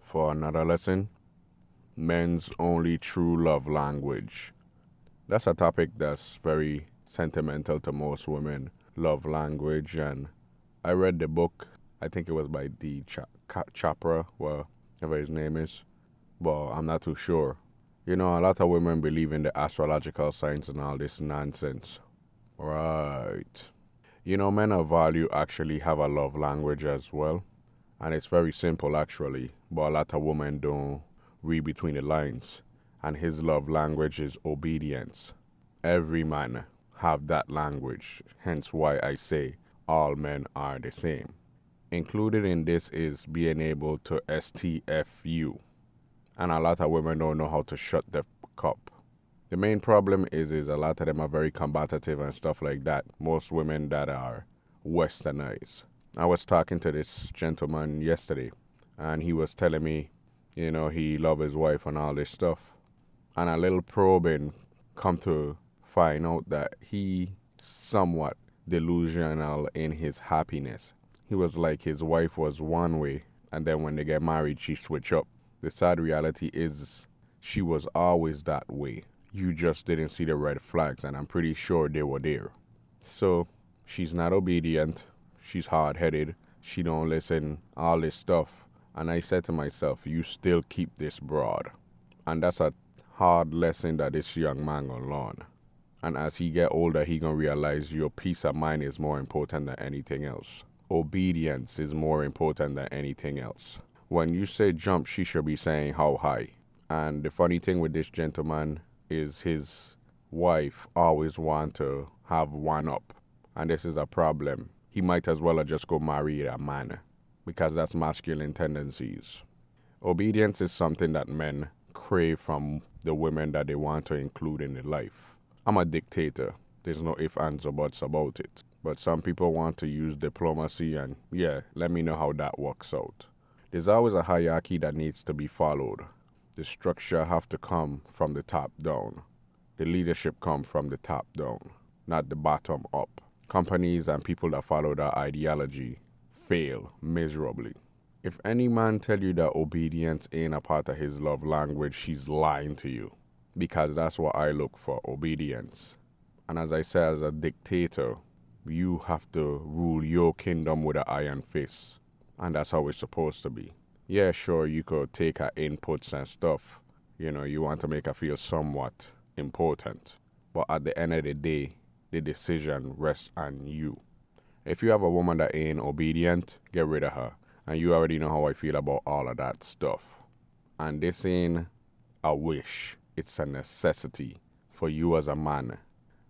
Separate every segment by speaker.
Speaker 1: for another lesson. Men's only true love language. That's a topic that's very sentimental to most women. Love language, and I read the book. I think it was by D. Chopra, whatever his name is, but I'm not too sure. A lot of women believe in the astrological signs and all this nonsense. Right. Men of value actually have a love language as well. And it's very simple actually, but a lot of women don't read between the lines. And his love language is obedience. Every man have that language, hence why I say all men are the same. Included in this is being able to STFU. And a lot of women don't know how to shut the cup. The main problem is a lot of them are very combative and stuff like that. Most women that are westernized. I was talking to this gentleman yesterday, and he was telling me, he love his wife and all this stuff. And a little probing come to find out that he somewhat delusional in his happiness. He was like his wife was one way, and then when they get married, she switch up. The sad reality is she was always that way. You just didn't see the red flags, and I'm pretty sure they were there. So, she's not obedient. She's hard-headed. She don't listen, all this stuff. And I said to myself, you still keep this broad. And that's a hard lesson that this young man gonna learn. And as he get older, he gonna realize your peace of mind is more important than anything else. Obedience is more important than anything else. When you say jump, she should be saying how high. And the funny thing with this gentleman is his wife always want to have one up. And this is a problem. He might as well just go marry a man because that's masculine tendencies. Obedience is something that men crave from the women that they want to include in their life. I'm a dictator. There's no ifs, ands, or buts about it. But some people want to use diplomacy, and let me know how that works out. There's always a hierarchy that needs to be followed. The structure have to come from the top down. The leadership come from the top down, not the bottom up. Companies and people that follow that ideology fail miserably. If any man tell you that obedience ain't a part of his love language, he's lying to you. Because that's what I look for, obedience. And as I say, as a dictator, you have to rule your kingdom with an iron fist. And that's how it's supposed to be. Yeah, sure, you could take her inputs and stuff. You want to make her feel somewhat important. But at the end of the day, the decision rests on you. If you have a woman that ain't obedient, get rid of her. And you already know how I feel about all of that stuff. And this ain't a wish. It's a necessity for you as a man.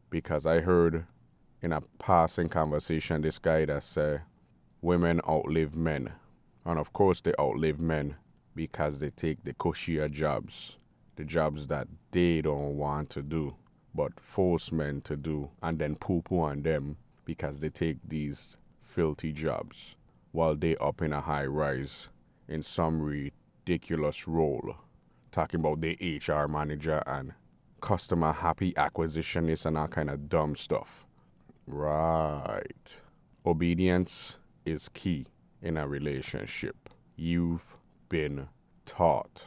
Speaker 1: Because I heard in a passing conversation this guy that said, women outlive men. And of course they outlive men because they take the cushier jobs. The jobs that they don't want to do, but force men to do, and then poo-poo on them because they take these filthy jobs while they up in a high rise in some ridiculous role, talking about the HR manager and customer happy acquisitionist and all kind of dumb stuff. Right. Obedience is key in a relationship. You've been taught.